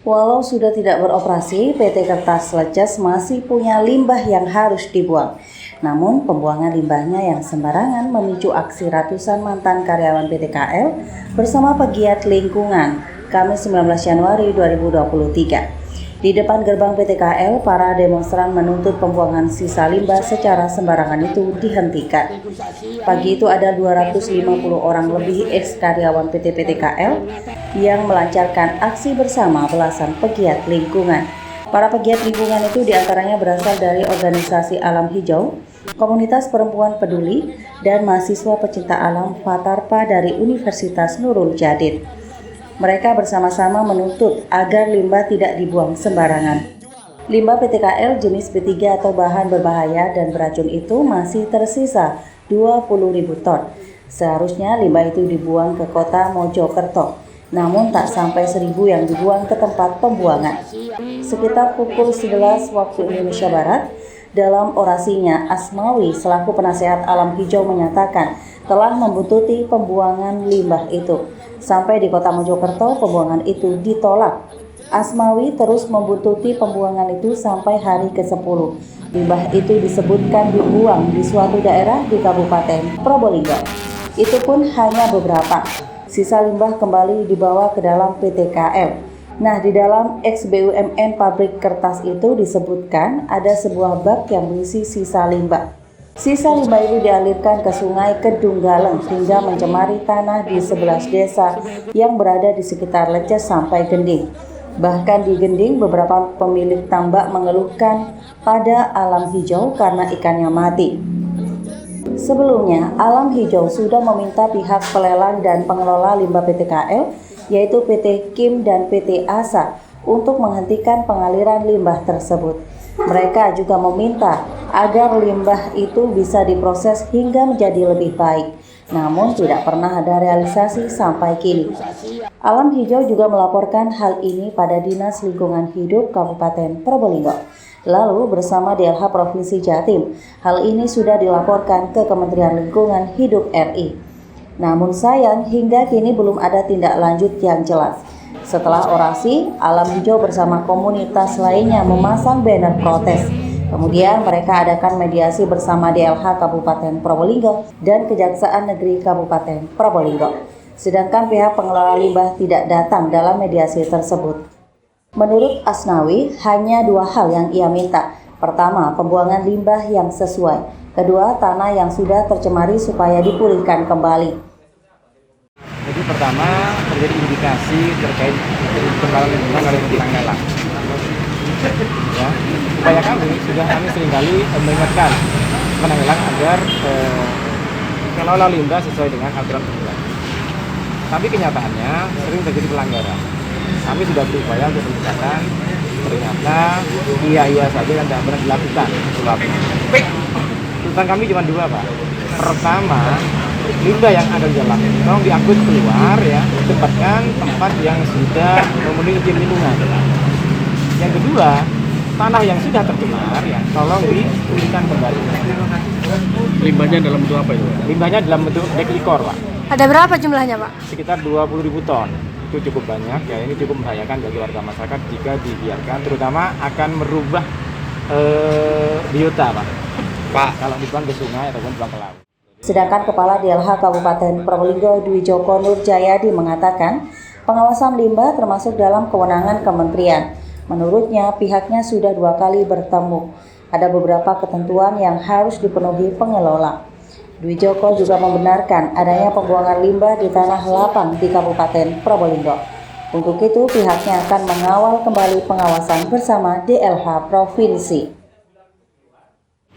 Walau sudah tidak beroperasi, PT Kertas Leces masih punya limbah yang harus dibuang. Namun, pembuangan limbahnya yang sembarangan memicu aksi ratusan mantan karyawan PT KL bersama pegiat lingkungan Kamis 19 Januari 2023. Di depan gerbang PT KL, para demonstran menuntut pembuangan sisa limbah secara sembarangan itu dihentikan. Pagi itu ada 250 orang lebih ex-karyawan PT KL yang melancarkan aksi bersama belasan pegiat lingkungan. Para pegiat lingkungan itu diantaranya berasal dari organisasi Alam Hijau, Komunitas Perempuan Peduli, dan mahasiswa pecinta alam Fatarpa dari Universitas Nurul Jadid. Mereka bersama-sama menuntut agar limbah tidak dibuang sembarangan. Limbah PT KL jenis B3 atau bahan berbahaya dan beracun itu masih tersisa 20.000 ton. Seharusnya limbah itu dibuang ke kota Mojokerto, namun tak sampai 1.000 yang dibuang ke tempat pembuangan. Sekitar pukul 11 waktu Indonesia Barat, dalam orasinya, Asmawi selaku penasehat Alam Hijau menyatakan telah membuntuti pembuangan limbah itu. Sampai di kota Mojokerto, pembuangan itu ditolak. Asmawi terus membuntuti pembuangan itu sampai hari ke-10. Limbah itu disebutkan dibuang di suatu daerah di Kabupaten Probolinggo. Itu pun hanya beberapa. Sisa limbah kembali dibawa ke dalam PT KL. Nah, di dalam ex-BUMN pabrik kertas itu disebutkan ada sebuah bak yang berisi sisa limbah. Sisa limbah itu dialirkan ke sungai Kedunggaleng hingga mencemari tanah di 11 desa yang berada di sekitar Leces sampai Gending. Bahkan di Gending, beberapa pemilik tambak mengeluhkan pada Alam Hijau karena ikannya mati. Sebelumnya, Alam Hijau sudah meminta pihak pelelang dan pengelola limbah PT KL, yaitu PT Kim dan PT Asa, untuk menghentikan pengaliran limbah tersebut. Mereka juga meminta agar limbah itu bisa diproses hingga menjadi lebih baik. Namun tidak pernah ada realisasi sampai kini. Alam Hijau juga melaporkan hal ini pada Dinas Lingkungan Hidup Kabupaten Probolinggo. Lalu bersama DLH Provinsi Jatim, hal ini sudah dilaporkan ke Kementerian Lingkungan Hidup RI. Namun sayang hingga kini belum ada tindak lanjut yang jelas. Setelah orasi, Alam Hijau bersama komunitas lainnya memasang banner protes. Kemudian mereka adakan mediasi bersama DLH Kabupaten Probolinggo dan Kejaksaan Negeri Kabupaten Probolinggo. Sedangkan pihak pengelola limbah tidak datang dalam mediasi tersebut. Menurut Asnawi, hanya 2 hal yang ia minta. Pertama, pembuangan limbah yang sesuai. Kedua, tanah yang sudah tercemari supaya dipulihkan kembali. Jadi pertama, terjadi indikasi terkait pencemaran lingkungan oleh penentang lelang. Ya, upaya kami seringkali mengingatkan penentang lelang agar mengelola limbah sesuai dengan aturan perundang. Tapi kenyataannya sering terjadi pelanggaran. Kami sudah berupaya untuk menegakkan, ternyata iya saja dan tidak pernah dilakukan. Tuntutan kami cuma 2, Pak. Pertama, limbah yang ada di dalam tolong diangkut keluar ya, tempatkan tempat yang sudah memenuhi izin lingkungan. Yang kedua, tanah yang sudah tercemar ya, tolong dipulihkan kembali. Limbahnya dalam bentuk apa itu? Limbahnya dalam bentuk deklikor, Pak. Ada berapa jumlahnya, Pak? Sekitar 20.000 ton. Itu cukup banyak ya, ini cukup membahayakan bagi warga masyarakat jika dibiarkan, terutama akan merubah biota, Pak. Kalau dibuang ke sungai ataupun dibuang ke laut. Sedangkan Kepala DLH Kabupaten Probolinggo Dwi Joko Nurjayadi mengatakan pengawasan limbah termasuk dalam kewenangan kementerian. Menurutnya pihaknya sudah 2 kali bertemu. Ada beberapa ketentuan yang harus dipenuhi pengelola. Dwi Joko juga membenarkan adanya pembuangan limbah di tanah lapang di Kabupaten Probolinggo. Untuk itu pihaknya akan mengawal kembali pengawasan bersama DLH Provinsi.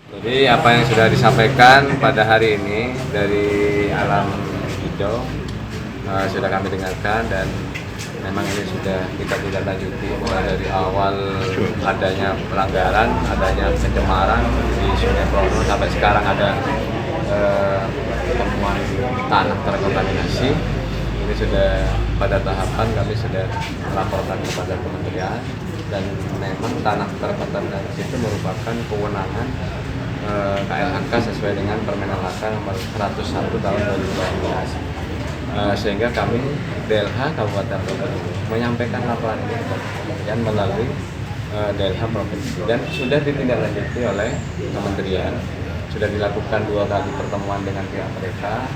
Jadi apa yang sudah disampaikan pada hari ini dari Alam Hijau sudah kami dengarkan dan memang ini sudah kita tidak lanjuti mulai dari awal adanya pelanggaran, adanya pencemaran di Sungai Prono sampai sekarang ada temuan tanah terkontaminasi. Ini sudah pada tahapan kami sudah melaporkan kepada kementerian dan memang tanah terkontaminasi itu merupakan kewenangan KLHK sesuai dengan Permen LHK nomor 101 tahun 2012. sehingga kami DLH Kabupaten Probolinggo menyampaikan laporan ini kepada kementerian melalui DLH Provinsi dan sudah ditindaklanjuti oleh kementerian. Sudah dilakukan 2 kali pertemuan dengan pihak mereka.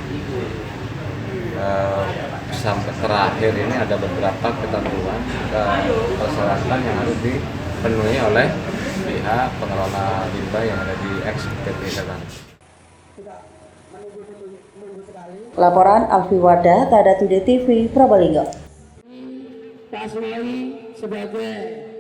Sampai terakhir ini ada beberapa ketentuan persyaratan yang harus dipenuhi oleh pihak pengelola limbah yang ada di ex-PT Kakang. Laporan Alfi Wardah, Tada Today TV, Probolinggo. Pak Suwali sebagai